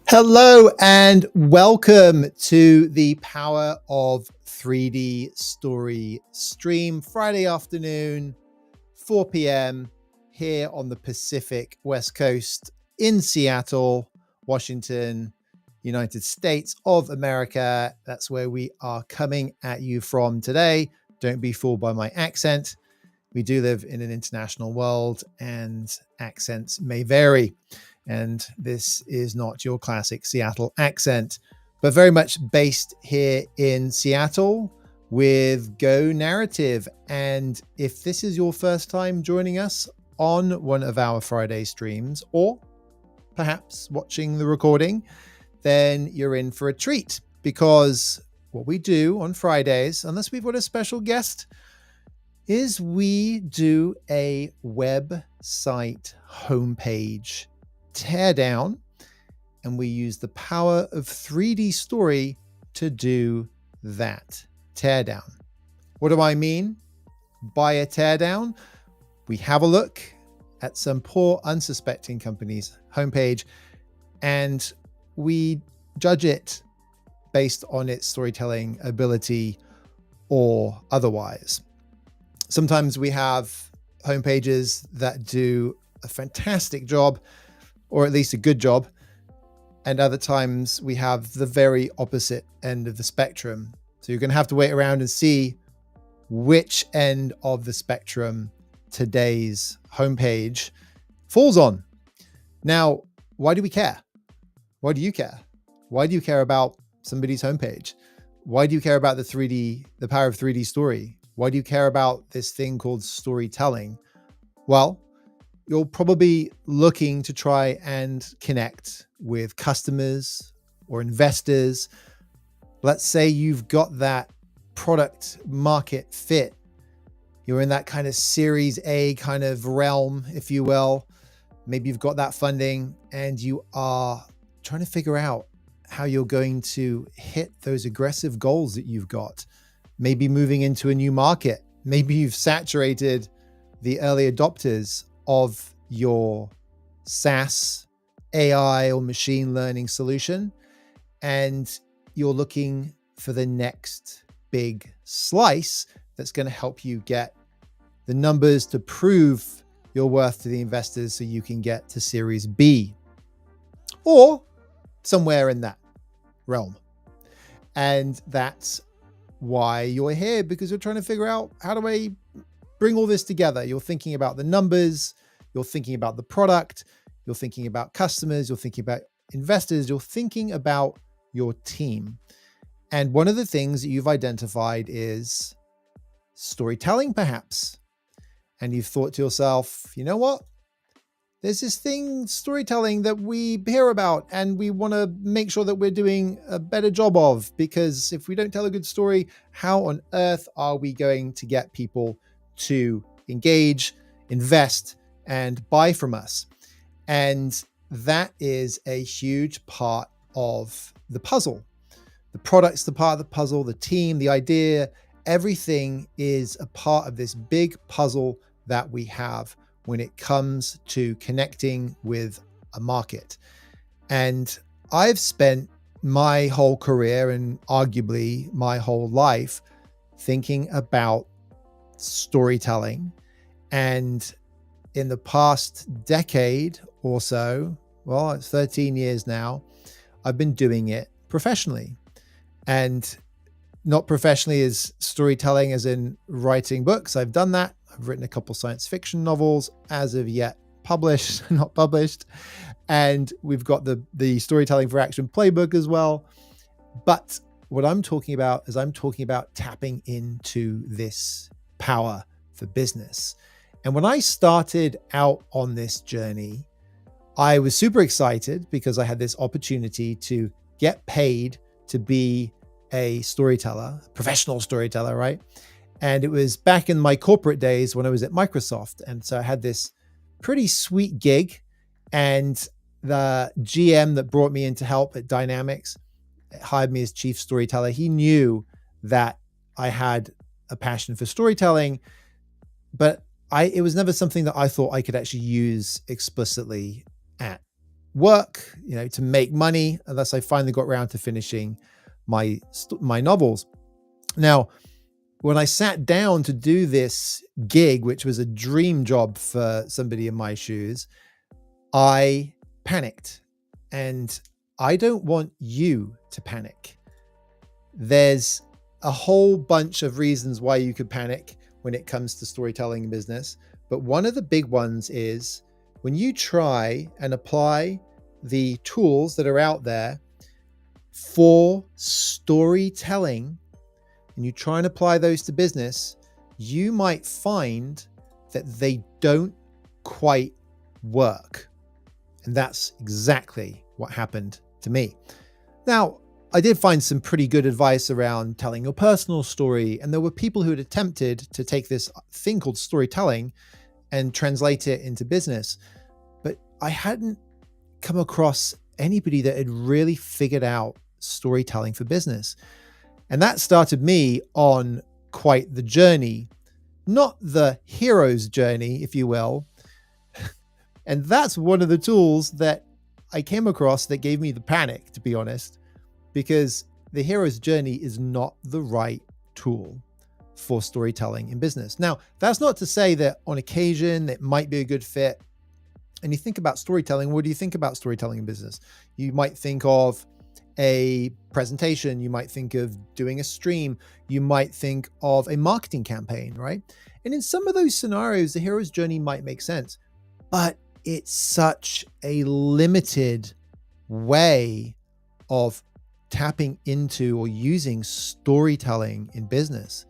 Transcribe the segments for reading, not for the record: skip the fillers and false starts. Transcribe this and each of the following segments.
Hello and welcome to the Power of 3D Story stream, Friday afternoon, 4 p.m. here on the Pacific West Coast in Seattle, Washington, United States of America. That's where we are coming at you from today. Don't be fooled by my accent. We do live in an international world and accents may vary. And this is not your classic Seattle accent, but very much based here in Seattle with Go Narrative. And if this is your first time joining us on one of our Friday streams, or perhaps watching the recording, then you're in for a treat, because what we do on Fridays, unless we've got a special guest, is we do a website homepage teardown, and we use the power of 3D Story to do that teardown. What do I mean by a teardown? We have a look at some poor unsuspecting company's homepage and we judge it based on its storytelling ability or otherwise. Sometimes we have homepages that do a fantastic job, or at least a good job. And other times we have the very opposite end of the spectrum. So you're going to have to wait around and see which end of the spectrum today's homepage falls on. Now, why do we care? Why do you care? Why do you care about somebody's homepage? Why do you care about the power of 3D Story? Why do you care about this thing called storytelling? Well, you're probably looking to try and connect with customers or investors. Let's say you've got that product market fit. You're in that kind of Series A kind of realm, if you will. Maybe you've got that funding and you are trying to figure out how you're going to hit those aggressive goals that you've got. Maybe moving into a new market. Maybe you've saturated the early adopters of your SaaS, AI, or machine learning solution, and you're looking for the next big slice that's going to help you get the numbers to prove your worth to the investors so you can get to Series B or somewhere in that realm. And that's why you're here, because you're trying to figure out, how do I bring all this together? You're thinking about the numbers, you're thinking about the product, you're thinking about customers, you're thinking about investors, you're thinking about your team. And one of the things that you've identified is storytelling, perhaps. And you've thought to yourself, you know what? There's this thing, storytelling, that we hear about and we want to make sure that we're doing a better job of, because if we don't tell a good story, how on earth are we going to get people to engage, invest, and buy from us? And that is a huge part of the puzzle. The product's the part of the puzzle, the team, the idea, everything is a part of this big puzzle that we have when it comes to connecting with a market. And I've spent my whole career and arguably my whole life thinking about storytelling. And in the past decade or so, well, it's 13 years now, I've been doing it professionally. And not professionally as storytelling as in writing books. I've done that. I've written a couple science fiction novels, as of yet published, not published. And we've got the Storytelling for Action playbook as well. But what I'm talking about is I'm talking about tapping into this power for business. And when I started out on this journey, I was super excited because I had this opportunity to get paid to be a storyteller, a professional storyteller, right? And it was back in my corporate days when I was at Microsoft. And so I had this pretty sweet gig, and the GM that brought me in to help at Dynamics hired me as chief storyteller. He knew that I had a passion for storytelling, but it was never something that I thought I could actually use explicitly at work, to make money, unless I finally got around to finishing my novels. Now, when I sat down to do this gig, which was a dream job for somebody in my shoes, I panicked. And I don't want you to panic. There's a whole bunch of reasons why you could panic when it comes to storytelling in business. But one of the big ones is when you try and apply the tools that are out there for storytelling, and you try and apply those to business, you might find that they don't quite work. And that's exactly what happened to me. Now, I did find some pretty good advice around telling your personal story. And there were people who had attempted to take this thing called storytelling and translate it into business. But I hadn't come across anybody that had really figured out storytelling for business. And that started me on quite the journey, not the hero's journey, if you will. And that's one of the tools that I came across that gave me the panic, to be honest, because the hero's journey is not the right tool for storytelling in business. Now, that's not to say that on occasion it might be a good fit. And you think about storytelling, what do you think about storytelling in business? You might think of a presentation, you might think of doing a stream, you might think of a marketing campaign, right? And in some of those scenarios, the hero's journey might make sense, but it's such a limited way of tapping into or using storytelling in business.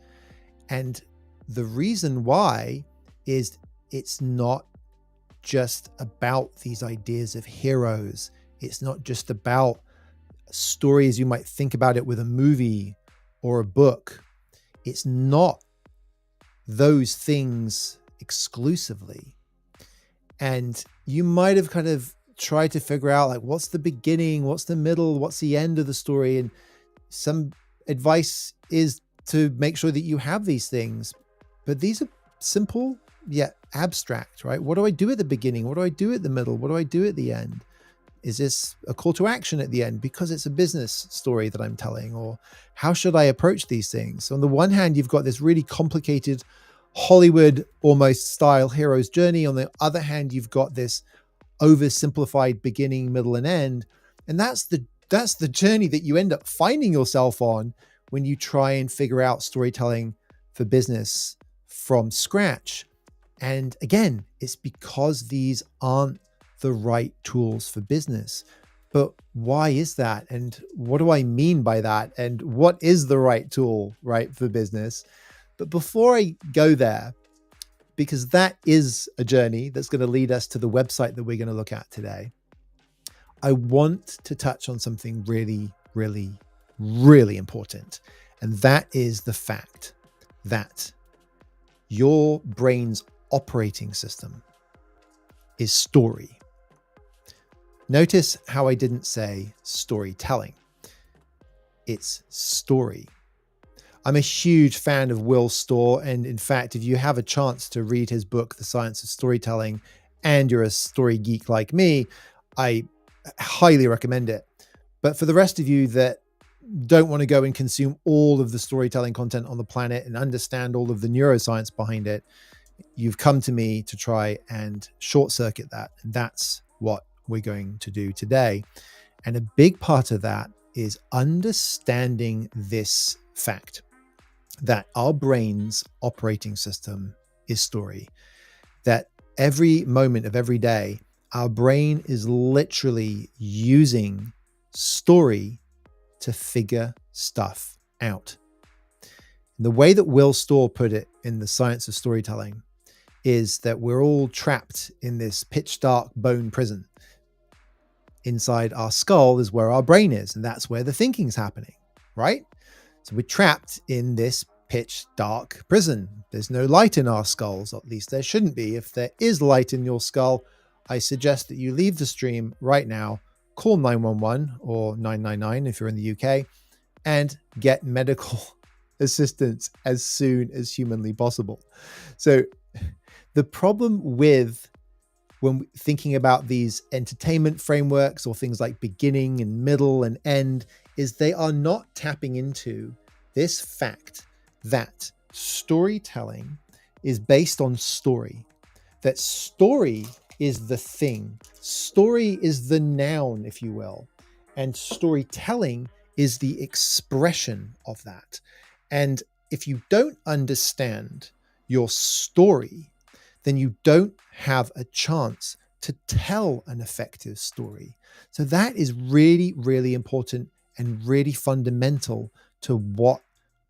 And the reason why is it's not just about these ideas of heroes. It's not just about stories you might think about it with a movie or a book. It's not those things exclusively. And you might have kind of tried to figure out, like, what's the beginning, what's the middle, what's the end of the story? And some advice is to make sure that you have these things. But these are simple yet abstract, right? What do I do at the beginning? What do I do at the middle? What do I do at the end? Is this a call to action at the end because it's a business story that I'm telling? Or how should I approach these things? So on the one hand, you've got this really complicated Hollywood almost style hero's journey. On the other hand, you've got this oversimplified beginning, middle, and end. And that's the journey that you end up finding yourself on when you try and figure out storytelling for business from scratch. And again, it's because these aren't the right tools for business. But why is that? And what do I mean by that? And what is the right tool, right, for business? But before I go there, because that is a journey that's going to lead us to the website that we're going to look at today, I want to touch on something really, really, really important. And that is the fact that your brain's operating system is story. Notice how I didn't say storytelling. It's story. I'm a huge fan of Will Storr. And in fact, if you have a chance to read his book, The Science of Storytelling, and you're a story geek like me, I highly recommend it. But for the rest of you that don't want to go and consume all of the storytelling content on the planet and understand all of the neuroscience behind it, you've come to me to try and short circuit that. And that's what we're going to do today. And a big part of that is understanding this fact that our brain's operating system is story. That every moment of every day, our brain is literally using story to figure stuff out. And the way that Will Storr put it in The Science of Storytelling is that we're all trapped in this pitch dark bone prison. Inside our skull is where our brain is, and that's where the thinking's happening, right? So we're trapped in this pitch dark prison. There's no light in our skulls, or at least there shouldn't be. If there is light in your skull, I suggest that you leave the stream right now, call 911 or 999 if you're in the UK, and get medical assistance as soon as humanly possible. So the problem with when thinking about these entertainment frameworks or things like beginning and middle and end is they are not tapping into this fact that storytelling is based on story, that story is the thing, story is the noun, if you will, and storytelling is the expression of that. And if you don't understand your story, then you don't have a chance to tell an effective story. So that is really, really important and really fundamental to what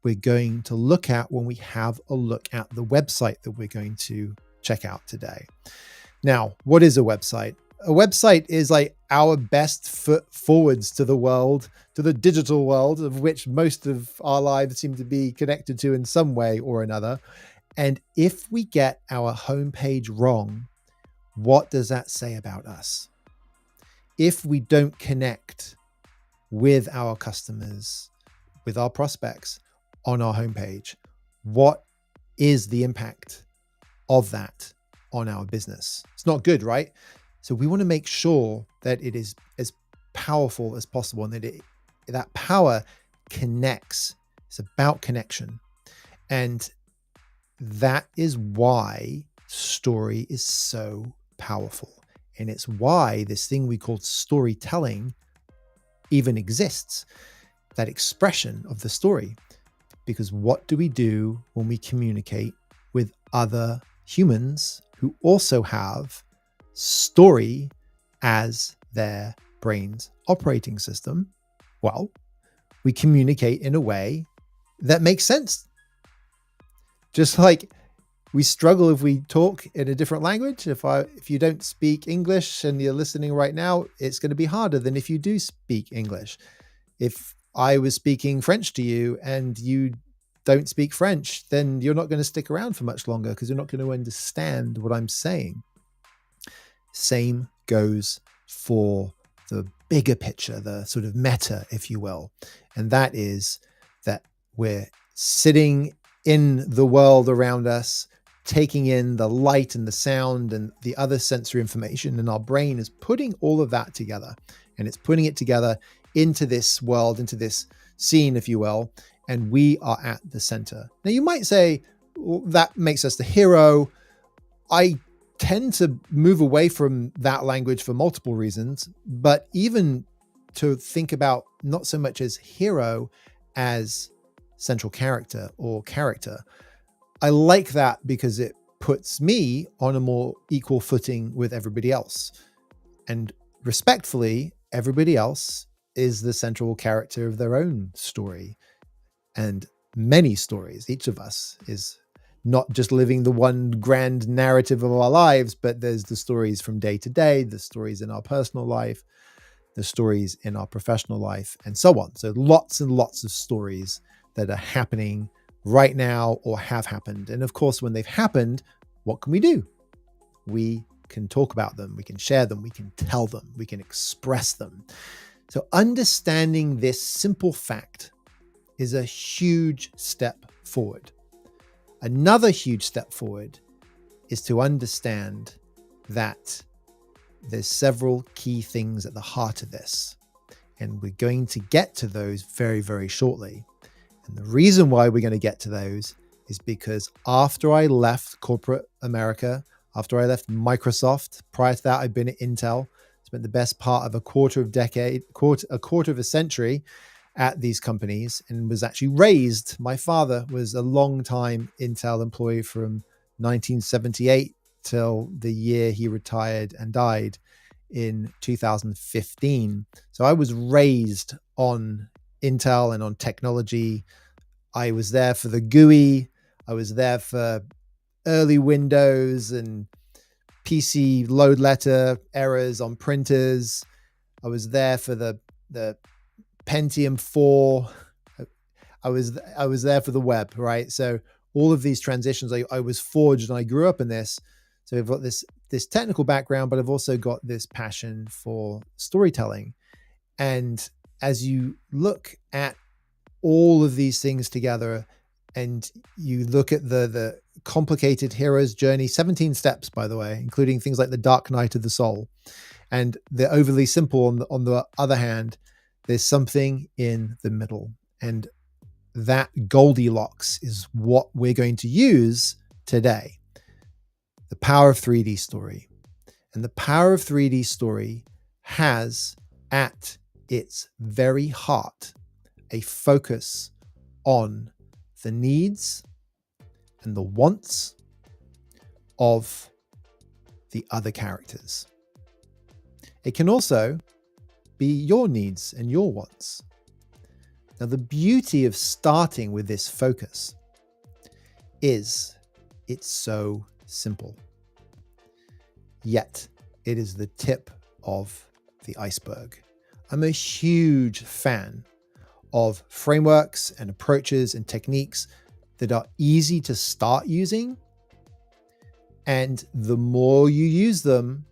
we're going to look at when we have a look at the website that we're going to check out today. Now, what is a website? A website is like our best foot forwards to the world, to the digital world, of which most of our lives seem to be connected to in some way or another. And if we get our homepage wrong, what does that say about us? If we don't connect with our customers, with our prospects on our homepage, what is the impact of that on our business? It's not good, right? So we want to make sure that it is as powerful as possible and that that power connects. It's about connection. And that is why story is so powerful. And it's why this thing we call storytelling even exists, that expression of the story. Because what do we do when we communicate with other humans who also have story as their brain's operating system? Well, we communicate in a way that makes sense. Just like we struggle if we talk in a different language. If you don't speak English and you're listening right now, it's going to be harder than if you do speak English. If I was speaking French to you and you don't speak French, then you're not going to stick around for much longer because you're not going to understand what I'm saying. Same goes for the bigger picture, the sort of meta, if you will. And that is that we're sitting in the world around us, taking in the light and the sound and the other sensory information. And our brain is putting all of that together, and it's putting it together into this world, into this scene, if you will. And we are at the center. Now you might say, well, that makes us the hero. I tend to move away from that language for multiple reasons, but even to think about not so much as hero as central character or character. I like that because it puts me on a more equal footing with everybody else. And respectfully, everybody else is the central character of their own story. And many stories, each of us is not just living the one grand narrative of our lives, but there's the stories from day to day, the stories in our personal life, the stories in our professional life, and so on. So lots and lots of stories that are happening right now or have happened. And of course, when they've happened, what can we do? We can talk about them, we can share them, we can tell them, we can express them. So understanding this simple fact is a huge step forward. Another huge step forward is to understand that there's several key things at the heart of this. And we're going to get to those very, very shortly. And the reason why we're going to get to those is because after I left corporate America, after I left Microsoft, prior to that, I'd been at Intel, spent the best part of a quarter of a century at these companies and was actually raised. My father was a long time Intel employee from 1978 till the year he retired and died in 2015. So I was raised on Intel and on technology. I was there for the GUI. I was there for early Windows and PC load letter errors on printers. I was there for the Pentium 4. I was there for the web, right? So all of these transitions, I was forged and I grew up in this. So I've got this technical background, but I've also got this passion for storytelling. And as you look at all of these things together and you look at the complicated hero's journey, 17 steps, by the way, including things like the dark night of the soul, and the overly simple on the other hand, there's something in the middle. And that Goldilocks is what we're going to use today. The power of 3D story. And the power of 3D story has at its very heart a focus on the needs and the wants of the other characters. It can also be your needs and your wants. Now, the beauty of starting with this focus is it's so simple, yet it is the tip of the iceberg. I'm a huge fan of frameworks and approaches and techniques that are easy to start using. And the more you use them,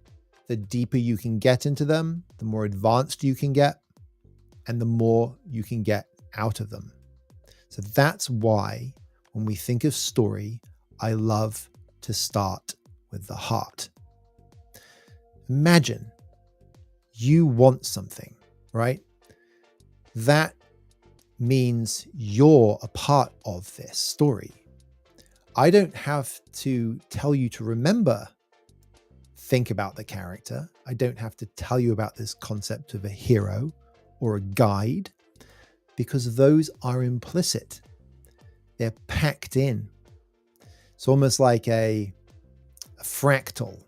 the deeper you can get into them, the more advanced you can get, and the more you can get out of them. So that's why when we think of story, I love to start with the heart. Imagine you want something, right? That means you're a part of this story. I don't have to tell you to remember, think about the character. I don't have to tell you about this concept of a hero or a guide, because those are implicit. They're packed in. It's almost like a fractal.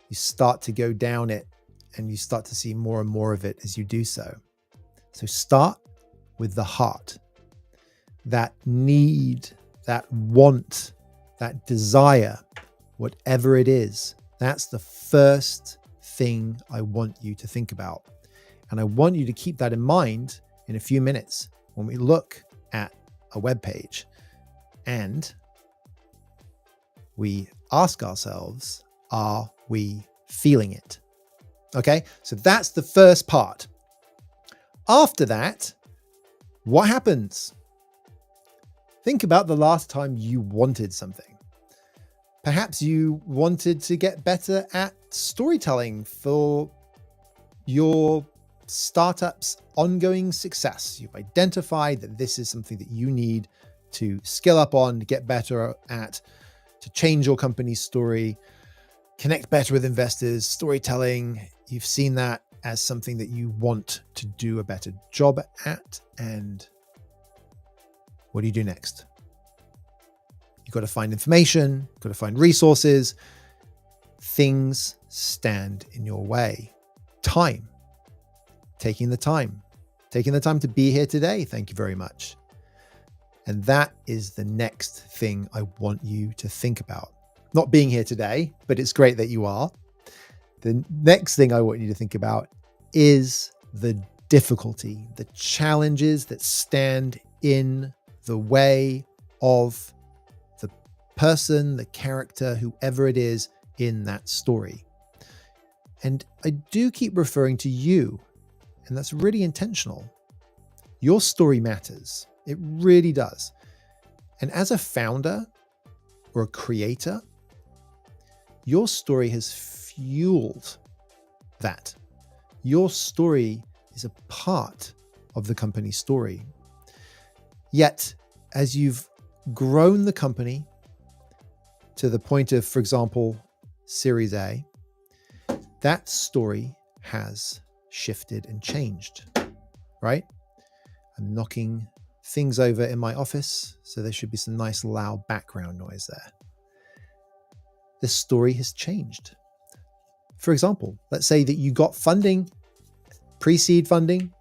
You start to go down it and you start to see more and more of it as you do so. So start with the heart. That need, that want, that desire, whatever it is, that's the first thing I want you to think about. And I want you to keep that in mind in a few minutes when we look at a web page and we ask ourselves, are we feeling it? Okay, so that's the first part. After that, what happens? Think about the last time you wanted something. Perhaps you wanted to get better at storytelling for your startup's ongoing success. You've identified that this is something that you need to skill up on, to get better at, to change your company's story, connect better with investors, storytelling. You've seen that as something that you want to do a better job at. And what do you do next? You've got to find information, you've got to find resources. Things stand in your way. Time. Taking the time to be here today. Thank you very much. And that is the next thing I want you to think about. Not being here today, but it's great that you are. The next thing I want you to think about is the difficulty, the challenges that stand in the way of the person, the character, whoever it is in that story. And I do keep referring to you, and that's really intentional. Your story matters. It really does. And as a founder or a creator, your story has fueled that. Your story is a part of the company's story. Yet, as you've grown the company to the point of, for example, Series A, that story has shifted and changed, right? I'm knocking things over in my office, so there should be some nice loud background noise there. the story has changed. For example, let's say that you got funding, pre-seed funding.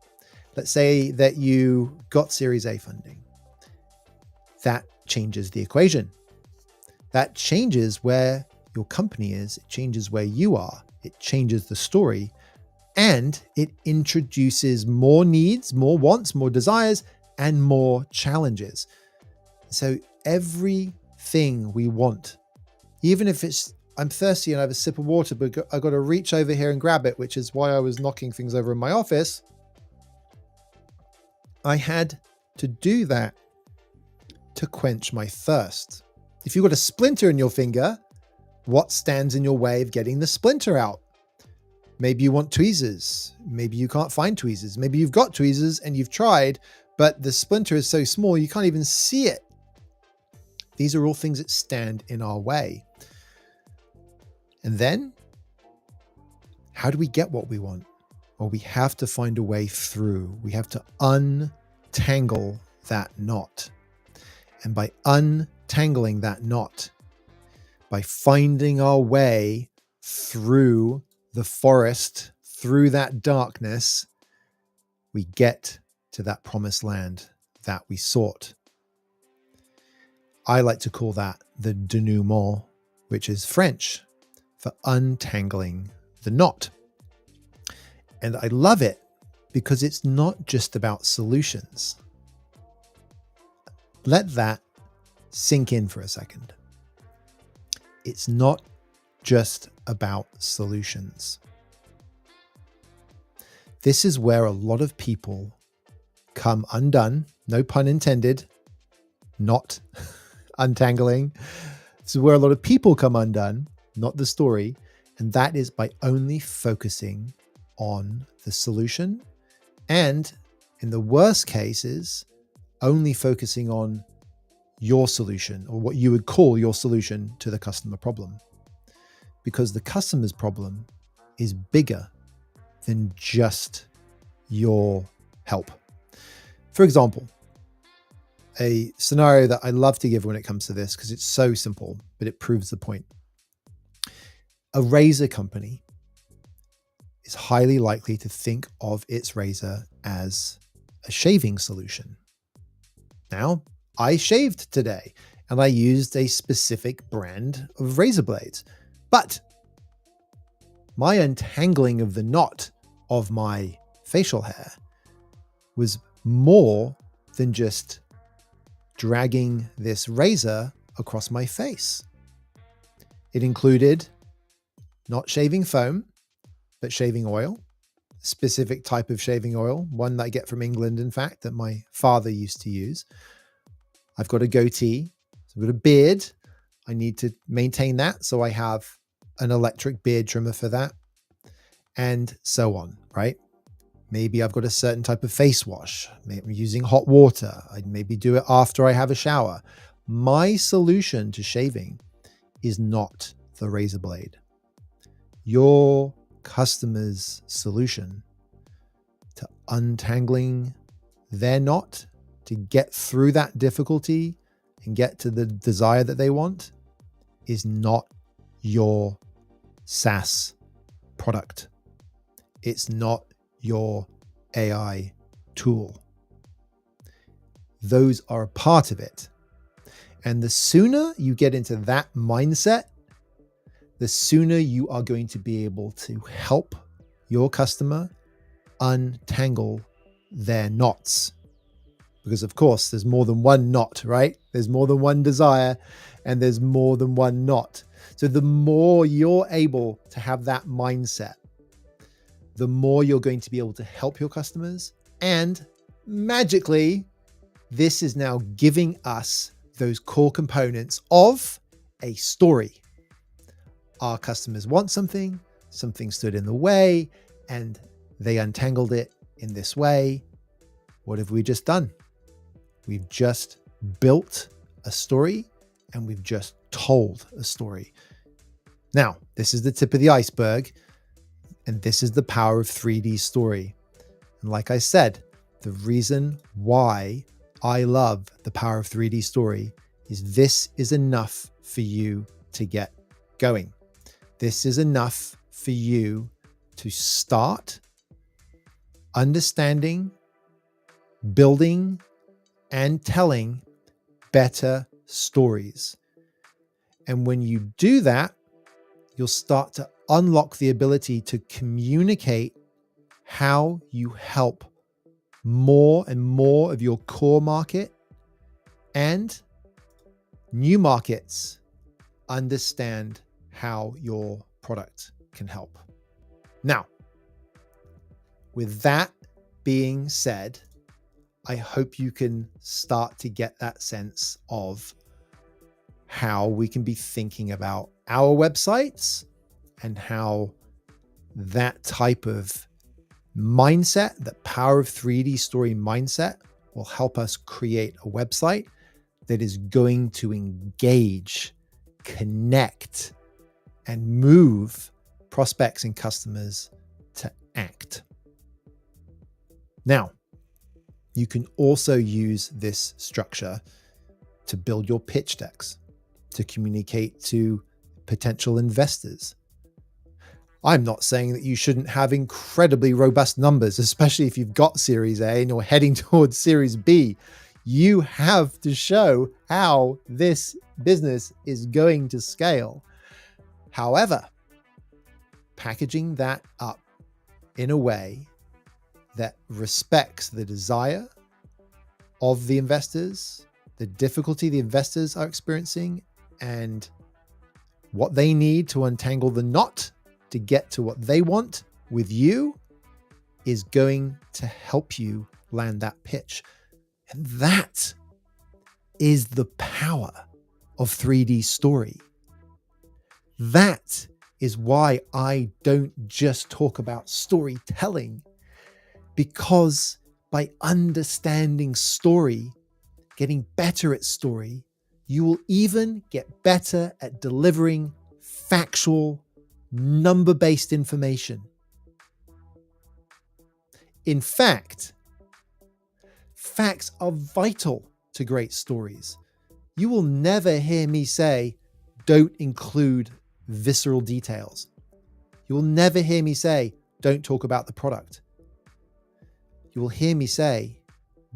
Let's say that you got Series A funding. That changes the equation. That changes where your company is. It changes where you are. It changes the story. And it introduces more needs, more wants, more desires, and more challenges. So everything we want, even if it's, I'm thirsty and I have a sip of water, but I've got to reach over here and grab it, which is why I was knocking things over in my office. I had to do that to quench my thirst. If you've got a splinter in your finger, what stands in your way of getting the splinter out? Maybe you want tweezers. Maybe you can't find tweezers. Maybe you've got tweezers and you've tried, but the splinter is so small you can't even see it. These are all things that stand in our way. And then, how do we get what we want? Well, we have to find a way through. We have to untangle that knot. And by untangling that knot, by finding our way through the forest, through that darkness, we get to that promised land that we sought. I like to call that the denouement, which is French for untangling the knot. And I love it because it's not just about solutions. Let that sink in for a second. It's not just about solutions. This is where a lot of people come undone, no pun intended, not untangling. This is where a lot of people come undone, not the story. And that is by only focusing on the solution. And in the worst cases, only focusing on your solution, or what you would call your solution to the customer problem. Because the customer's problem is bigger than just your help. For example, a scenario that I love to give when it comes to this, because it's so simple, but it proves the point. A razor company is highly likely to think of its razor as a shaving solution. Now, I shaved today and I used a specific brand of razor blades, but my untangling of the knot of my facial hair was more than just dragging this razor across my face. It included not shaving foam, but shaving oil, specific type of shaving oil, one that I get from England, in fact, that my father used to use. I've got a goatee, so I've got a beard. I need to maintain that, so I have an electric beard trimmer for that, and so on, right? Maybe I've got a certain type of face wash. Maybe I'm using hot water. I'd maybe do it after I have a shower. My solution to shaving is not the razor blade. Your customer's solution to untangling their knot, to get through that difficulty and get to the desire that they want, is not your SaaS product. It's not your AI tool. Those are a part of it. And the sooner you get into that mindset, the sooner you are going to be able to help your customer untangle their knots. Because of course, there's more than one knot, right? There's more than one desire and there's more than one knot. So the more you're able to have that mindset, the more you're going to be able to help your customers. And magically, this is now giving us those core components of a story. Our customers want something stood in the way, and they untangled it in this way. What have we just done? We've just built a story and we've just told a story. Now, this is the tip of the iceberg, and this is the power of 3D story. And like I said, the reason why I love the power of 3D story is this is enough for you to get going. This is enough for you to start understanding, building, and telling better stories. And when you do that, you'll start to unlock the ability to communicate how you help more and more of your core market and new markets understand how your product can help. Now, with that being said, I hope you can start to get that sense of how we can be thinking about our websites and how that type of mindset, that power of 3D story mindset, will help us create a website that is going to engage, connect, and move prospects and customers to act. Now, you can also use this structure to build your pitch decks, to communicate to potential investors. I'm not saying that you shouldn't have incredibly robust numbers, especially if you've got Series A and you're heading towards Series B. You have to show how this business is going to scale. However, packaging that up in a way that respects the desire of the investors, the difficulty the investors are experiencing, and what they need to untangle the knot to get to what they want with you is going to help you land that pitch. And that is the power of 3D story. That is why I don't just talk about storytelling, because by understanding story, getting better at story, you will even get better at delivering factual, number-based information. In fact, facts are vital to great stories. You will never hear me say, don't include visceral details. You will never hear me say, don't talk about the product. You will hear me say,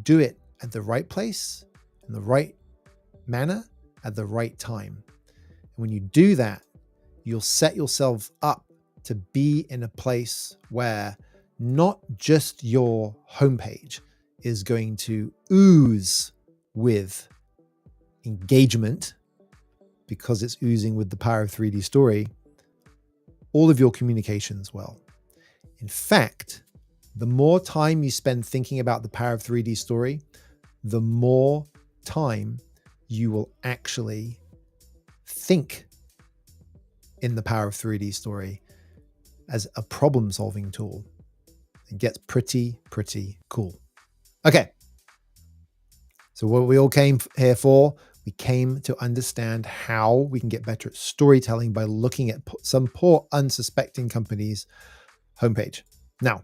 do it at the right place, in the right manner, at the right time. And when you do that, you'll set yourself up to be in a place where not just your homepage is going to ooze with engagement, because it's oozing with the power of 3D story, all of your communications will. In fact, the more time you spend thinking about the power of 3D story, the more time you will actually think in the power of 3D story as a problem-solving tool. It gets pretty cool. Okay. So what we all came here for, we came to understand how we can get better at storytelling by looking at some poor unsuspecting company's homepage. Now,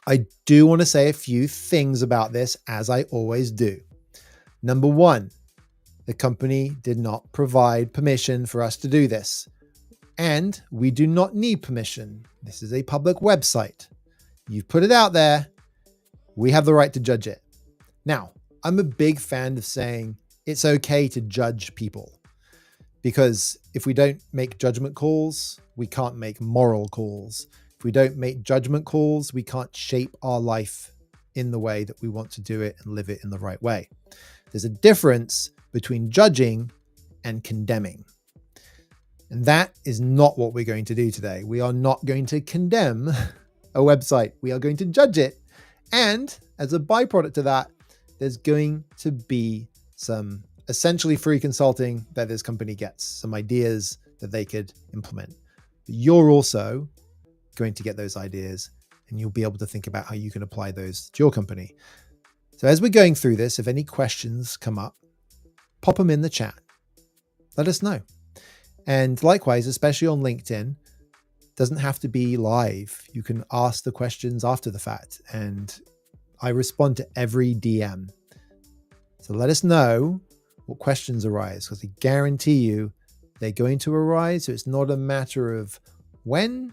I do want to say a few things about this, as I always do. Number one, the company did not provide permission for us to do this. And we do not need permission. This is a public website. You've put it out there. We have the right to judge it. Now, I'm a big fan of saying it's okay to judge people, because if we don't make judgment calls, we can't make moral calls. If we don't make judgment calls, we can't shape our life in the way that we want to do it and live it in the right way. There's a difference between judging and condemning. And that is not what we're going to do today. We are not going to condemn a website. We are going to judge it. And as a byproduct of that, there's going to be some essentially free consulting that this company gets, some ideas that they could implement. But you're also going to get those ideas, and you'll be able to think about how you can apply those to your company. So as we're going through this, if any questions come up, pop them in the chat. Let us know. And likewise, especially on LinkedIn, doesn't have to be live. You can ask the questions after the fact, and I respond to every DM. So let us know what questions arise, because I guarantee you they're going to arise. So it's not a matter of when,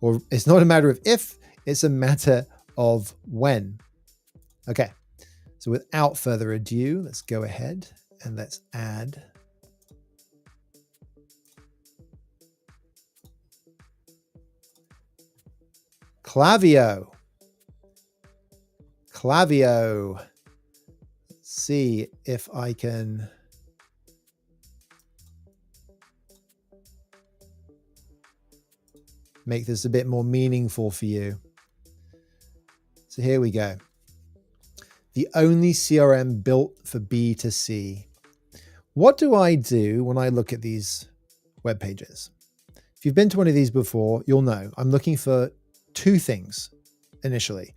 or it's not a matter of if, it's a matter of when. Okay, so without further ado, let's go ahead and let's add Klaviyo. Let's see if I can make this a bit more meaningful for you. So here we go. The only CRM built for B2C. What do I do when I look at these web pages? If you've been to one of these before, you'll know I'm looking for two things initially.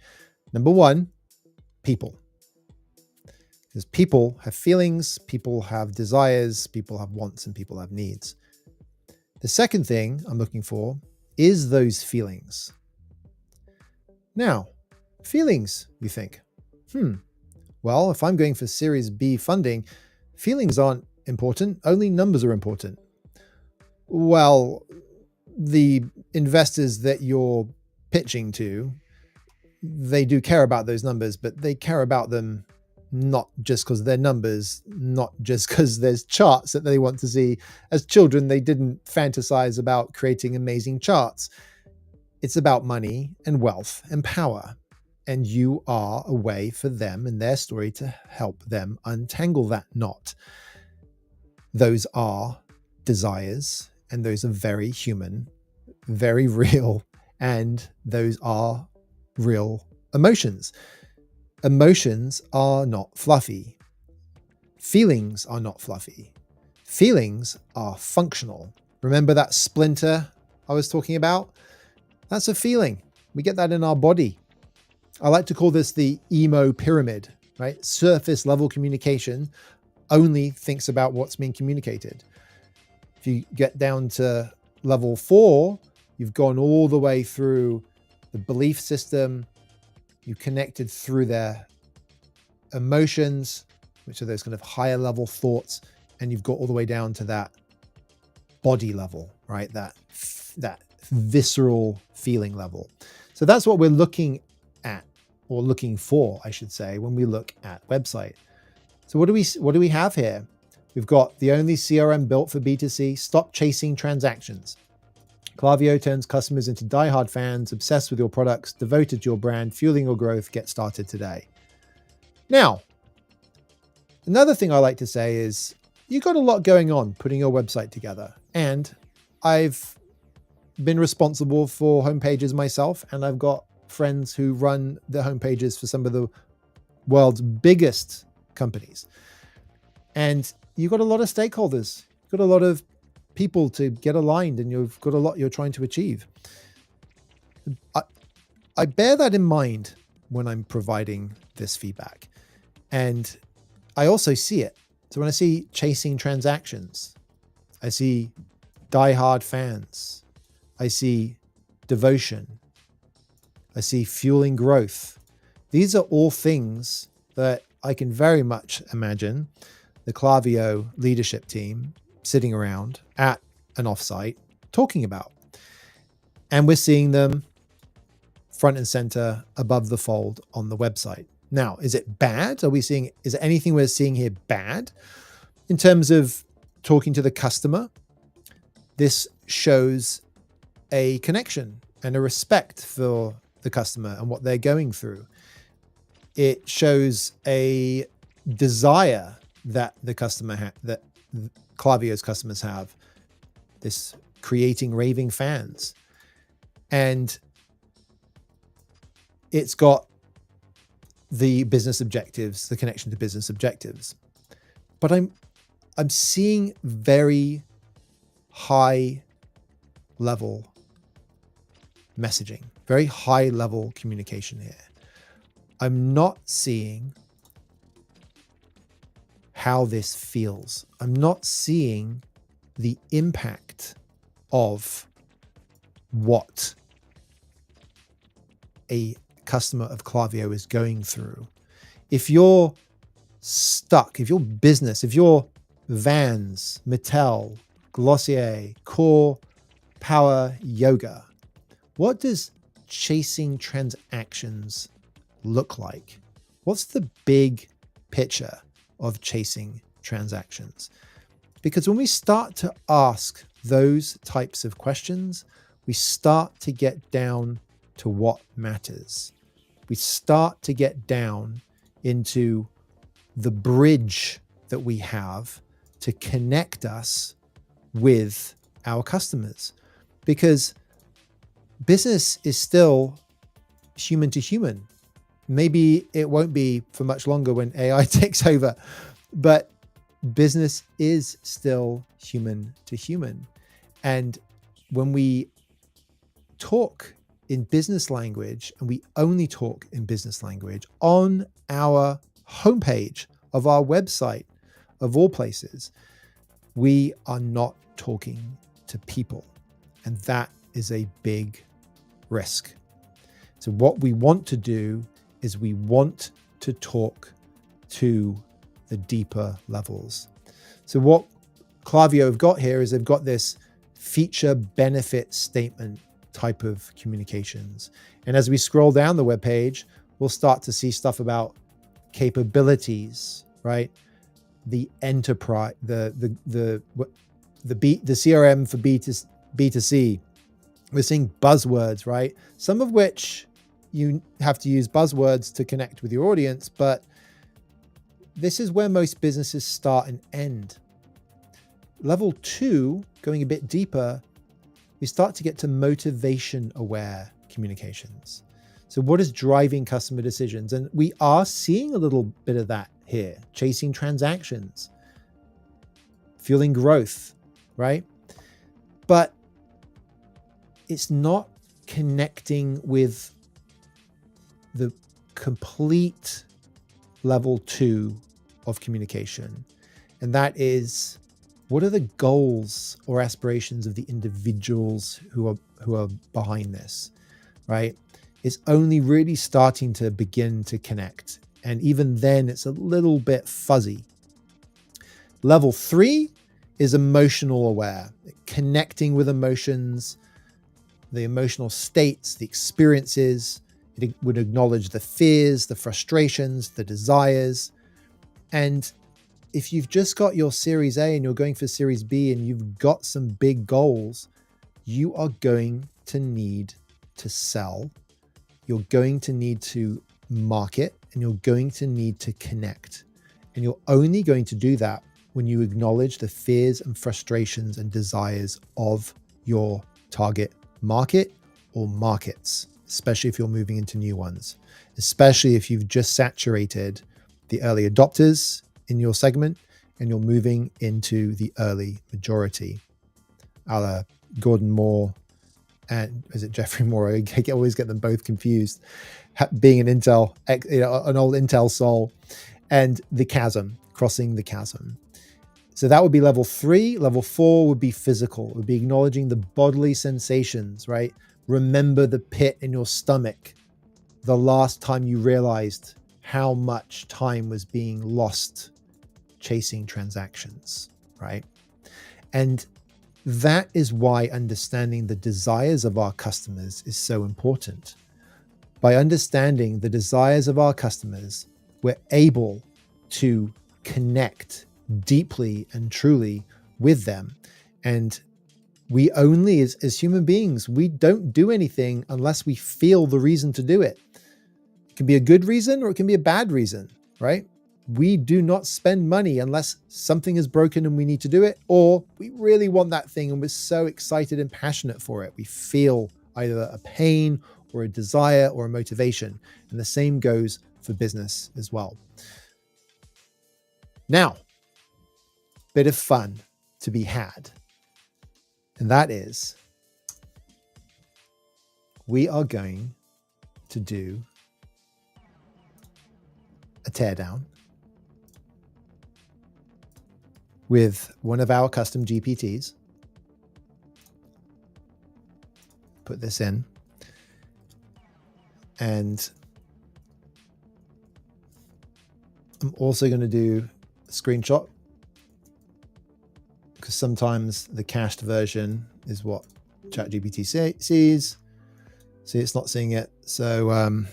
Number one, people. Because people have feelings, people have desires, people have wants, and people have needs. The second thing I'm looking for is those feelings. Now, feelings, you think, well, if I'm going for Series B funding, feelings aren't important, only numbers are important. Well, the investors that you're pitching to, they do care about those numbers, but they care about them not just because they're numbers, not just because there's charts that they want to see. As children, they didn't fantasize about creating amazing charts. It's about money and wealth and power. And you are a way for them and their story to help them untangle that knot. Those are desires, and those are very human, very real, and those are real emotions. Emotions are not fluffy. Feelings are not fluffy. Feelings are functional. Remember that splinter I was talking about? That's a feeling. We get that in our body. I like to call this the emo pyramid, right? Surface level communication only thinks about what's being communicated. If you get down to level 4, you've gone all the way through the belief system. You connected through their emotions, which are those kind of higher level thoughts, and you've got all the way down to that body level, right? That visceral feeling level. So that's what we're looking at, or looking for, I should say, when we look at website. So what do we have here? We've got the only CRM built for B2C. Stop chasing transactions. Klaviyo turns customers into diehard fans, obsessed with your products, devoted to your brand, fueling your growth. Get started today. Now, another thing I like to say is you've got a lot going on putting your website together. And I've been responsible for homepages myself, and I've got friends who run the homepages for some of the world's biggest companies. And you've got a lot of stakeholders, you've got a lot of people to get aligned, and you've got a lot you're trying to achieve. I bear that in mind when I'm providing this feedback. And I also see it. So when I see chasing transactions, I see diehard fans, I see devotion, I see fueling growth. These are all things that I can very much imagine the Klaviyo leadership team sitting around at an offsite talking about. And we're seeing them front and center above the fold on the website. Now, is it bad? Is there anything we're seeing here bad? In terms of talking to the customer, this shows a connection and a respect for the customer and what they're going through. It shows a desire that the customer that Klaviyo's customers have, this creating raving fans. And it's got the business objectives, the connection to business objectives. But I'm seeing very high level messaging, very high level communication here. I'm not seeing how this feels. I'm not seeing the impact of what a customer of Klaviyo is going through. If you're stuck, if your business, if you're Vans, Mattel, Glossier, Core, Power, Yoga. What does chasing transactions look like? What's the big picture of chasing transactions? Because when we start to ask those types of questions, we start to get down to what matters. We start to get down into the bridge that we have to connect us with our customers. Because business is still human to human. Maybe it won't be for much longer when AI takes over, but business is still human to human. And when we talk in business language, and we only talk in business language on our homepage of our website, of all places, we are not talking to people. And that is a big risk. So what we want to do is we want to talk to the deeper levels. So what Klaviyo have got here is they've got this feature benefit statement type of communications. And as we scroll down the webpage, we'll start to see stuff about capabilities, right? The enterprise, the CRM for B2C. We're seeing buzzwords, right? Some of which you have to use buzzwords to connect with your audience, but this is where most businesses start and end. Level 2, going a bit deeper, we start to get to motivation-aware communications. So what is driving customer decisions? And we are seeing a little bit of that here, chasing transactions, fueling growth, right? But it's not connecting with the complete level 2 of communication. And that is, what are the goals or aspirations of the individuals who are behind this, right? It's only really starting to begin to connect. And even then, it's a little bit fuzzy. Level 3 is emotional aware, connecting with emotions, the emotional states, the experiences. It would acknowledge the fears, the frustrations, the desires. And if you've just got your Series A and you're going for Series B and you've got some big goals, you are going to need to sell. You're going to need to market, and you're going to need to connect. And you're only going to do that when you acknowledge the fears and frustrations and desires of your target market or markets, especially if you're moving into new ones, especially if you've just saturated the early adopters in your segment and you're moving into the early majority. A la Gordon Moore and is it Jeffrey Moore? I always get them both confused. Being an Intel, an old Intel soul, and the chasm, crossing the chasm. So that would be level 3. Level 4 would be physical. It would be acknowledging the bodily sensations, right? Remember the pit in your stomach, the last time you realized how much time was being lost chasing transactions, right? And that is why understanding the desires of our customers is so important. By understanding the desires of our customers, we're able to connect deeply and truly with them. And we only, as human beings, we don't do anything unless we feel the reason to do it. It can be a good reason or it can be a bad reason, right? We do not spend money unless something is broken and we need to do it, or we really want that thing and we're so excited and passionate for it. We feel either a pain or a desire or a motivation. And the same goes for business as well. Now, bit of fun to be had. And that is, we are going to do a teardown with one of our custom GPTs. Put this in. And I'm also going to do a screenshot because sometimes the cached version is what ChatGPT sees. See, it's not seeing it. So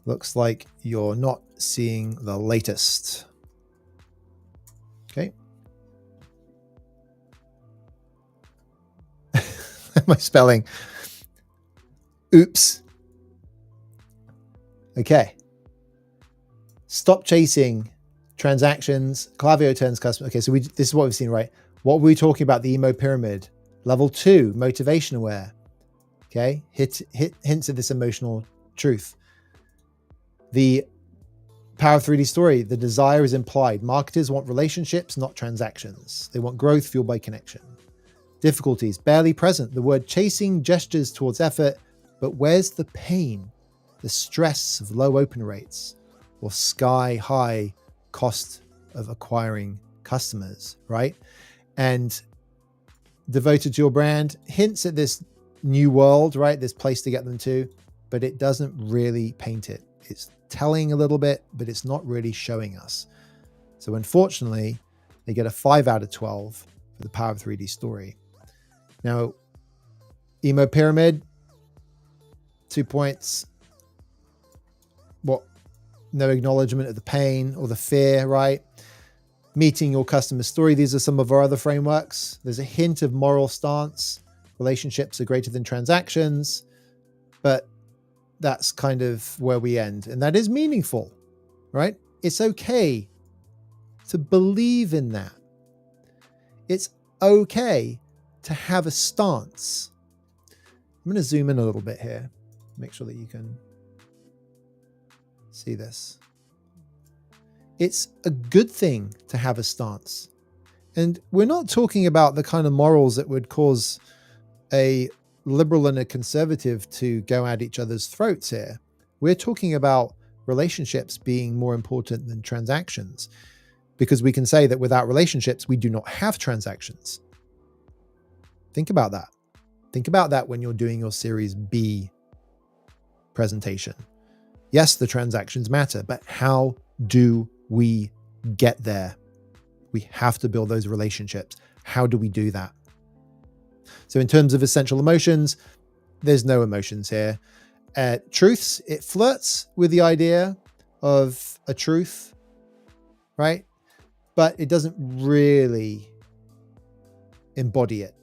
looks like you're not seeing the latest. Okay. My spelling. Oops. Okay. Stop chasing transactions. Klaviyo turns customer. Okay, so this is what we've seen, right? What were we talking about? The emo pyramid. Level 2, motivation aware. Okay, hints of this emotional truth. The power of 3D story. The desire is implied. Marketers want relationships, not transactions. They want growth fueled by connection. Difficulties, barely present. The word chasing gestures towards effort, but where's the pain, the stress of low open rates or sky high cost of acquiring customers, right? And devoted to your brand hints at this new world, right? This place to get them to, but it doesn't really paint it. It's telling a little bit, but it's not really showing us. So unfortunately, they get a 5 out of 12 for the power of 3D story. Now, emo pyramid, 2 points. What? No acknowledgement of the pain or the fear, right? Meeting your customer story. These are some of our other frameworks. There's a hint of moral stance. Relationships are greater than transactions, but that's kind of where we end. And that is meaningful, right? It's okay to believe in that. It's okay to have a stance. I'm going to zoom in a little bit here, make sure that you can see this. It's a good thing to have a stance. And we're not talking about the kind of morals that would cause a liberal and a conservative to go at each other's throats here. We're talking about relationships being more important than transactions, because we can say that without relationships, we do not have transactions. Think about that. Think about that when you're doing your Series B presentation. Yes, the transactions matter, but how do we get there? We have to build those relationships. How do we do that? So in terms of essential emotions, there's no emotions here. Truths, it flirts with the idea of a truth, right? But it doesn't really embody it.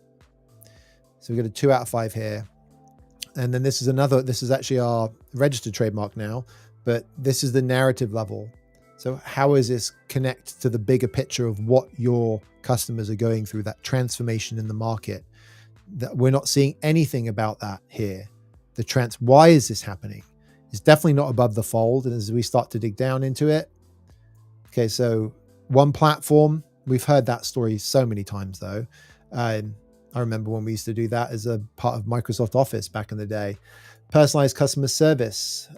So we got a 2 out of 5 here. And then this is actually our registered trademark now, but this is the narrative level. So how is this connect to the bigger picture of what your customers are going through, that transformation in the market? That we're not seeing anything about that here. Why is this happening? It's definitely not above the fold. And as we start to dig down into it, okay, so one platform, we've heard that story so many times though. I remember when we used to do that as a part of Microsoft Office back in the day. Personalized customer service.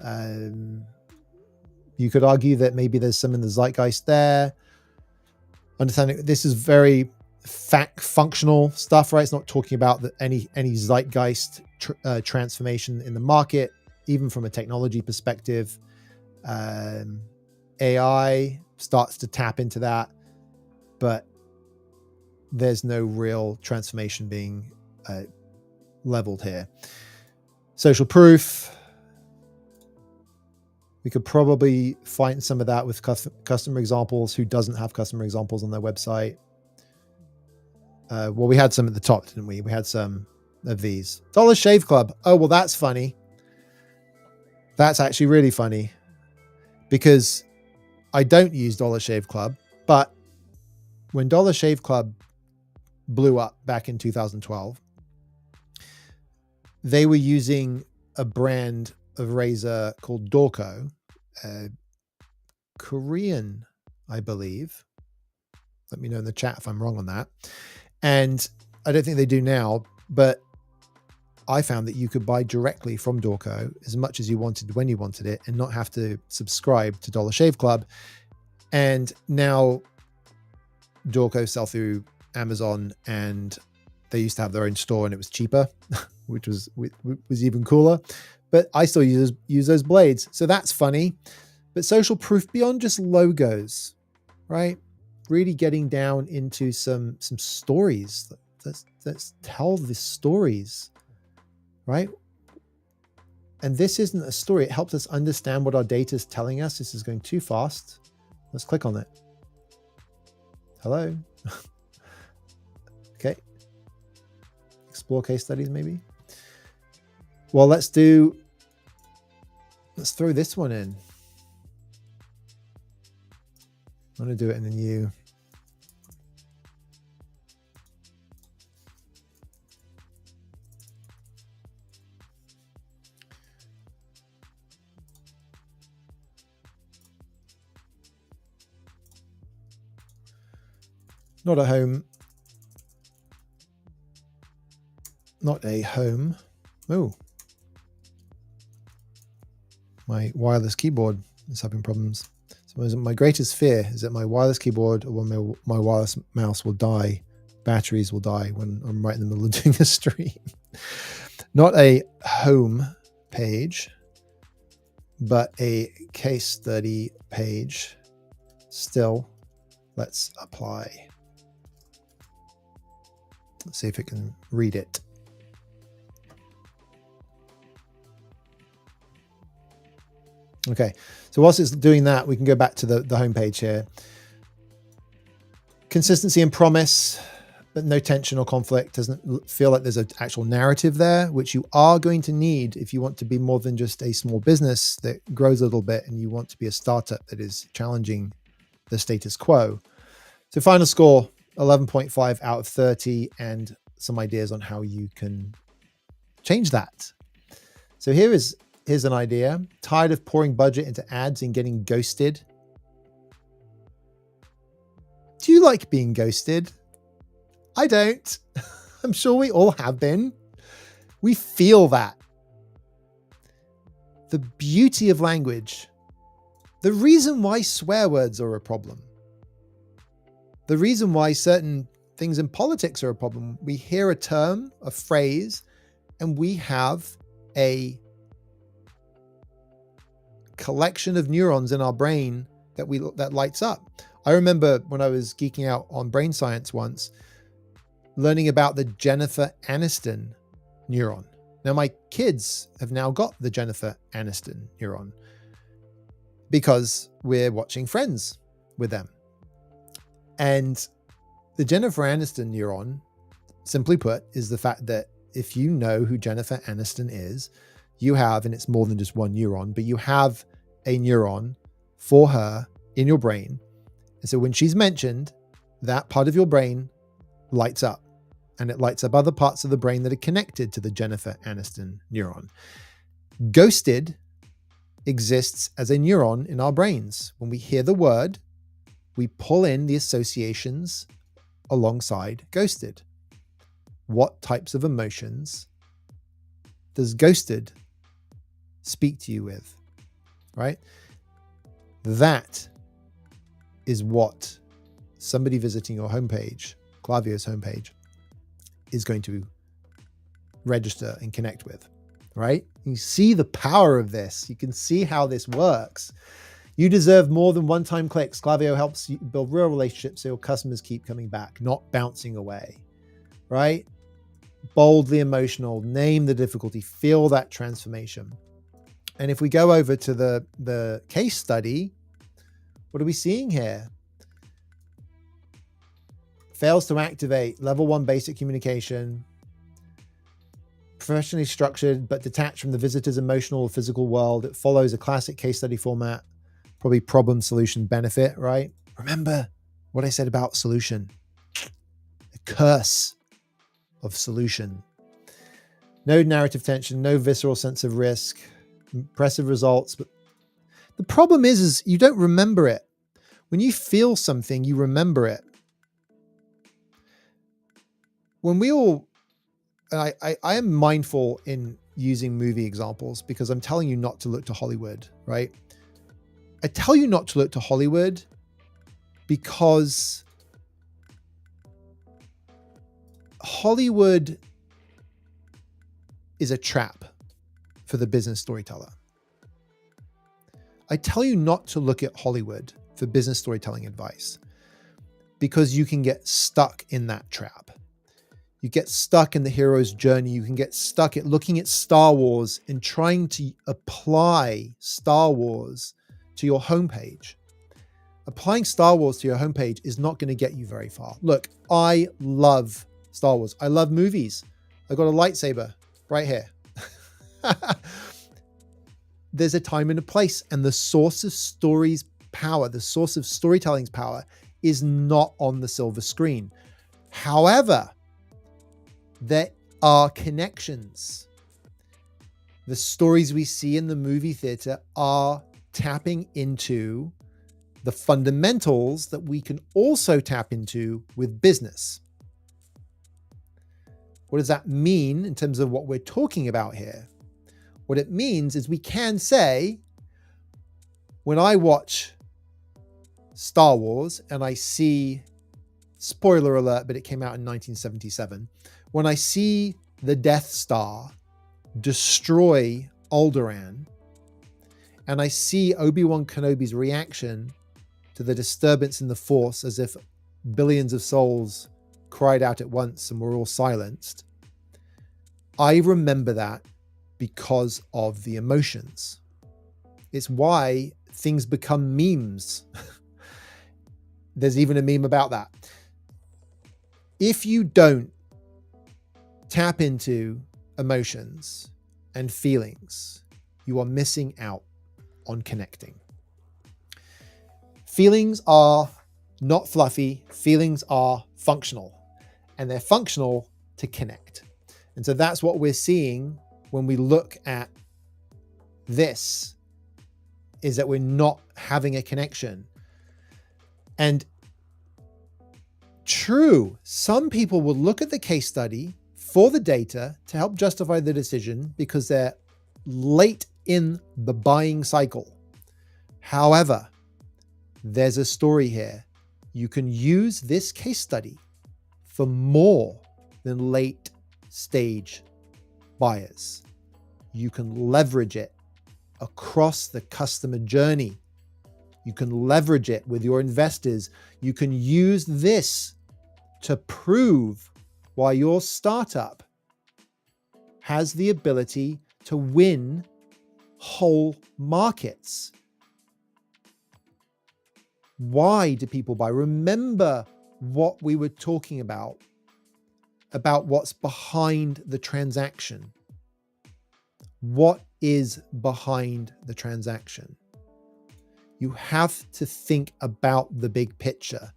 You could argue that maybe there's some in the zeitgeist there. Understanding this is very functional stuff, right? It's not talking about any zeitgeist transformation in the market, even from a technology perspective. AI starts to tap into that, but there's no real transformation being leveled here. Social proof. We could probably find some of that with customer examples. Who doesn't have customer examples on their website? Well, we had some at the top, didn't we? We had some of these. Dollar Shave Club. Oh, well, that's funny. That's actually really funny because I don't use Dollar Shave Club, but when Dollar Shave Club blew up back in 2012, they were using a brand of razor called Dorco, Korean, I believe. Let me know in the chat if I'm wrong on that. And I don't think they do now, but I found that you could buy directly from Dorco as much as you wanted when you wanted it and not have to subscribe to Dollar Shave Club. And now Dorco sell through Amazon, and they used to have their own store and it was cheaper, which was even cooler. But I still use those blades. So that's funny. But social proof beyond just logos, right? really getting down into some stories. Let's tell the stories, right? And this isn't a story. It helps us understand what our data is telling us. This is going too fast. Let's click on it. Hello. Okay. Explore case studies, maybe. Well, let's throw this one in. I'm going to do it in the new. Not a home. Not a home. Oh. My wireless keyboard is having problems. So my greatest fear is that my wireless keyboard or my wireless mouse will die. Batteries will die when I'm right in the middle of doing a stream. Not a home page, but a case study page. Still, let's apply. Let's see if it can read it. Okay, so whilst it's doing that, we can go back to the home page here. Consistency and promise, but no tension or conflict. Doesn't feel like there's an actual narrative there, which you are going to need if you want to be more than just a small business that grows a little bit and you want to be a startup that is challenging the status quo. So final score, 11.5 out of 30, and some ideas on how you can change that. So here's an idea. Tired of pouring budget into ads and getting ghosted? Do you like being ghosted? I don't. I'm sure we all have been. We feel that. The beauty of language. The reason why swear words are a problem. The reason why certain things in politics are a problem. We hear a term, a phrase, and we have a collection of neurons in our brain that lights up. I remember when I was geeking out on brain science once, learning about the Jennifer Aniston neuron. Now my kids have now got the Jennifer Aniston neuron because we're watching Friends with them. And the Jennifer Aniston neuron, simply put, is the fact that if you know who Jennifer Aniston is, you have, and it's more than just one neuron, but you have a neuron for her in your brain. And so when she's mentioned, that part of your brain lights up, and it lights up other parts of the brain that are connected to the Jennifer Aniston neuron. Ghosted exists as a neuron in our brains. When we hear the word, we pull in the associations alongside ghosted. What types of emotions does ghosted speak to you with, right? That is what somebody visiting your homepage, Klaviyo's homepage, is going to register and connect with, right? You see the power of this. You can see how this works. You deserve more than one-time clicks. Klaviyo helps you build real relationships so your customers keep coming back, not bouncing away, right? Boldly emotional, name the difficulty, feel that transformation. And if we go over to the case study, what are we seeing here? Fails to activate level 1 basic communication, professionally structured but detached from the visitor's emotional or physical world. It follows a classic case study format, probably problem, solution, benefit, right? Remember what I said about solution. The curse of solution. No narrative tension, no visceral sense of risk, impressive results. But the problem is you don't remember it. When you feel something, you remember it. When we all, and I am mindful in using movie examples because I'm telling you not to look to Hollywood, right? I tell you not to look to Hollywood because Hollywood is a trap for the business storyteller. I tell you not to look at Hollywood for business storytelling advice. because you can get stuck in that trap. You get stuck in the hero's journey. You can get stuck at looking at Star Wars and trying to apply Star Wars to your homepage. Applying Star Wars to your homepage is not going to get you very far. Look, I love Star Wars. I love movies. I got a lightsaber right here. There's a time and a place, and the source of stories power, the source of storytelling's power is not on the silver screen. However, there are connections. The stories we see in the movie theater are tapping into the fundamentals that we can also tap into with business. What does that mean in terms of what we're talking about here? What it means is we can say, when I watch Star Wars and I see, spoiler alert, but it came out in 1977, when I see the Death Star destroy Alderaan, and I see Obi-Wan Kenobi's reaction to the disturbance in the Force as if billions of souls cried out at once and were all silenced, I remember that because of the emotions. It's why things become memes. There's even a meme about that. If you don't tap into emotions and feelings, you are missing out on connecting. Feelings are not fluffy. Feelings are functional, and they're functional to connect. And so that's what we're seeing when we look at this, is that we're not having a connection. And true, some people will look at the case study for the data to help justify the decision because they're late in the buying cycle. However, there's a story here. You can use this case study for more than late stage buyers. You can leverage it across the customer journey. You can leverage it with your investors. You can use this to prove why your startup has the ability to win whole markets. Why do people buy? Remember what we were talking about what's behind the transaction. What is behind the transaction? You have to think about the big picture.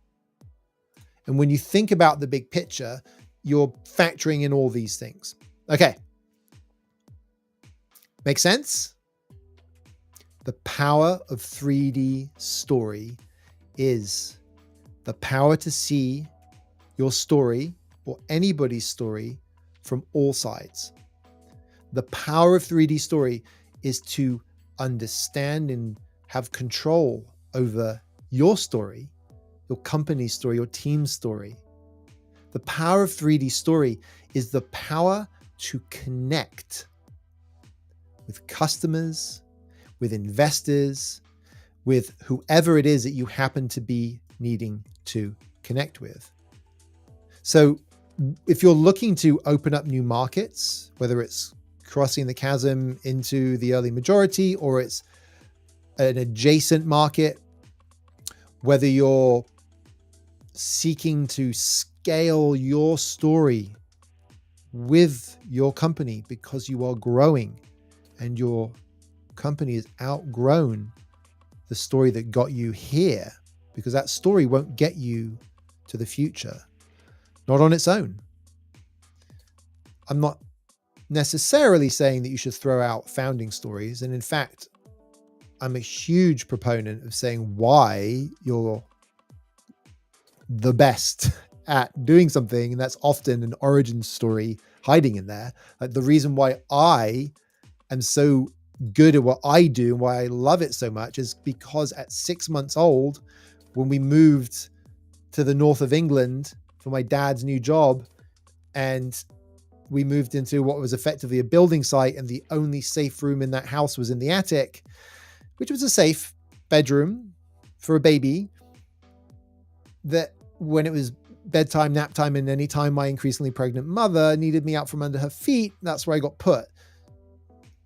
And when you think about the big picture, you're factoring in all these things. Okay. Make sense? The power of 3D story is the power to see your story or anybody's story from all sides. The power of 3D story is to understand and have control over your story, your company's story, your team's story. The power of 3D story is the power to connect with customers, with investors, with whoever it is that you happen to be needing to connect with. So if you're looking to open up new markets, whether it's crossing the chasm into the early majority or it's an adjacent market, whether you're seeking to scale your story with your company because you are growing and your company has outgrown the story that got you here, because that story won't get you to the future, not on its own. I'm not necessarily saying that you should throw out founding stories. And in fact, I'm a huge proponent of saying why you're the best at doing something. And that's often an origin story hiding in there. Like the reason why I am so good at what I do and why I love it so much is because at 6 months old, when we moved to the north of England for my dad's new job, and we moved into what was effectively a building site, and the only safe room in that house was in the attic, which was a safe bedroom for a baby, that when it was bedtime, nap time, and any time my increasingly pregnant mother needed me out from under her feet, that's where I got put.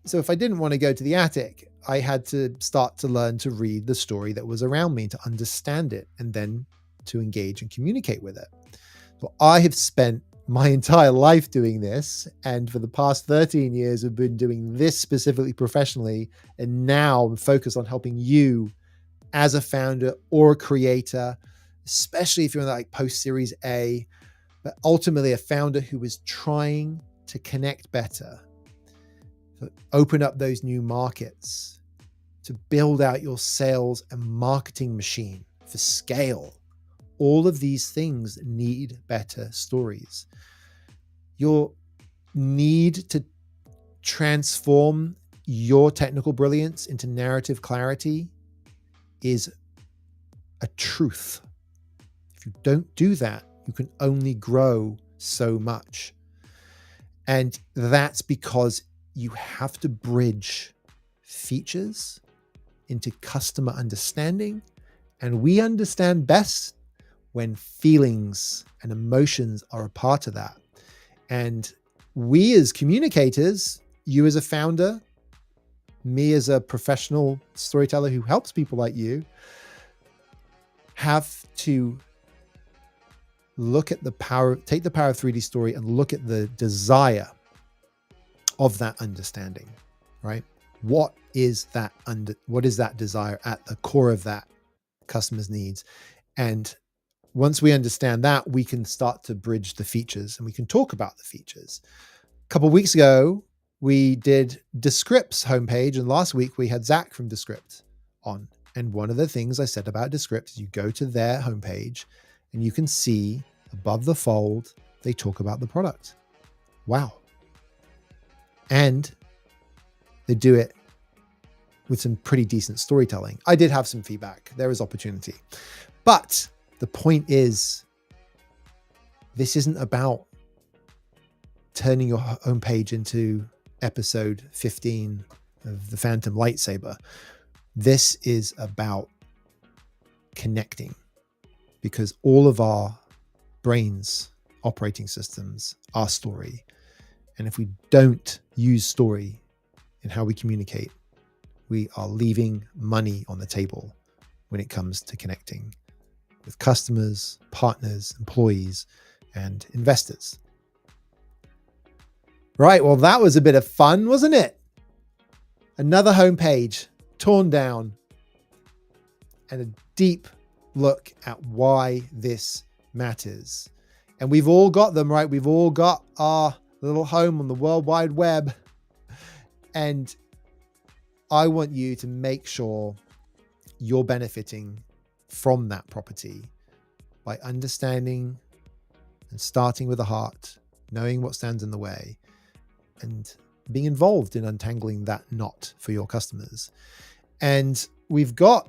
So if I didn't want to go to the attic, I had to start to learn to read the story that was around me, to understand it, and then to engage and communicate with it. So I have spent my entire life doing this, and for the past 13 years I've been doing this specifically professionally, and now I'm focused on helping you as a founder or a creator, especially if you're in like post Series A, but ultimately a founder who is trying to connect better, to open up those new markets, to build out your sales and marketing machine for scale. All of these things need better stories. Your need to transform your technical brilliance into narrative clarity is a truth. If you don't do that, you can only grow so much. And that's because you have to bridge features into customer understanding. And we understand best when feelings and emotions are a part of that. And we as communicators, you as a founder, me as a professional storyteller who helps people like you, have to look at the power, take the power of 3D story and look at the desire of that understanding, right? What is that desire at the core of that customer's needs? And once we understand that, we can start to bridge the features and we can talk about the features. A couple of weeks ago, we did Descript's homepage, and last week we had Zach from Descript on. And one of the things I said about Descript is you go to their homepage and you can see above the fold, they talk about the product. Wow. And they do it with some pretty decent storytelling. I did have some feedback. There is opportunity. But the point is, this isn't about turning your homepage into episode 15 of the Phantom Lightsaber. This is about connecting, because all of our brains, operating systems, are story. And if we don't use story in how we communicate, we are leaving money on the table when it comes to connecting with customers, partners, employees, and investors. Right, well, that was a bit of fun, wasn't it? Another homepage torn down, and a deep look at why this matters. And we've all got them, right? We've all got our little home on the World Wide Web. And I want you to make sure you're benefiting from that property by understanding and starting with the heart, knowing what stands in the way, and being involved in untangling that knot for your customers. And we've got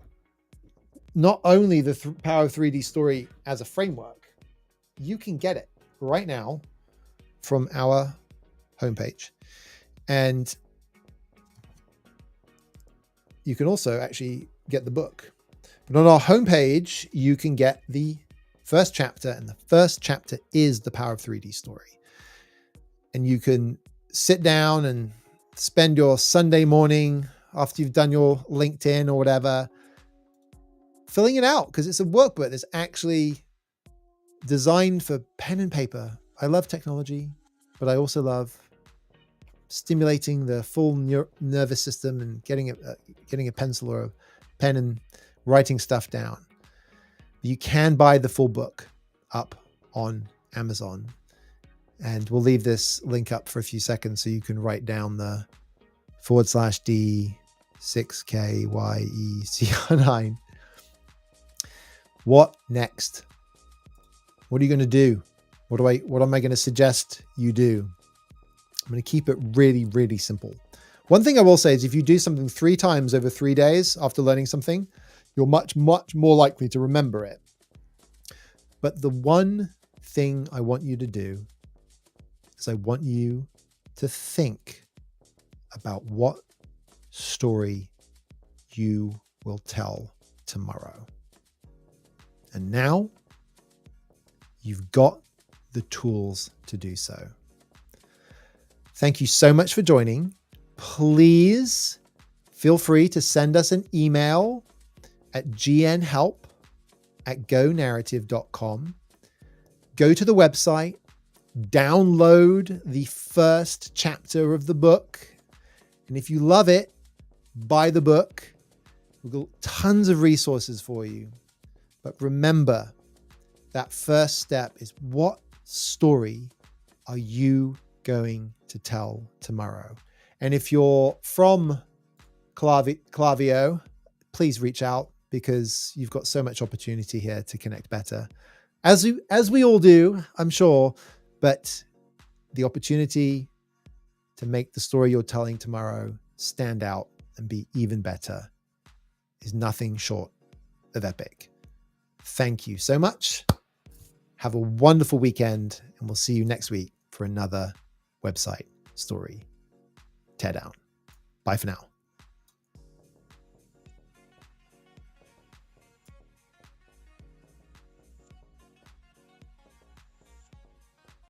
not only the power of 3D story as a framework, you can get it right now from our homepage. And you can also actually get the book. But on our homepage, you can get the first chapter, and the first chapter is the power of 3D story. And you can sit down and spend your Sunday morning after you've done your LinkedIn or whatever, filling it out, because it's a workbook that's actually designed for pen and paper. I love technology, but I also love stimulating the full nervous system and getting a pencil or a pen and writing stuff down. You can buy the full book up on Amazon, and we'll leave this link up for a few seconds so you can write down the /D6KYECR9. What next? What are you going to do? What am I going to suggest you do? I'm going to keep it really, really simple. One thing I will say is if you do something 3 times over 3 days after learning something, you're much, much more likely to remember it. But the one thing I want you to do is I want you to think about what story you will tell tomorrow. And now You've got the tools to do so. Thank you so much for joining. Please feel free to send us an email at gnhelp@gonarrative.com. Go to the website, download the first chapter of the book. And if you love it, buy the book. We've got tons of resources for you. But remember, that first step is, what story are you going to tell tomorrow? And if you're from Clavio, please reach out, because you've got so much opportunity here to connect better. As we all do, I'm sure, but the opportunity to make the story you're telling tomorrow stand out and be even better is nothing short of epic. Thank you so much. Have a wonderful weekend, and we'll see you next week for another website story. Teardown. Bye for now.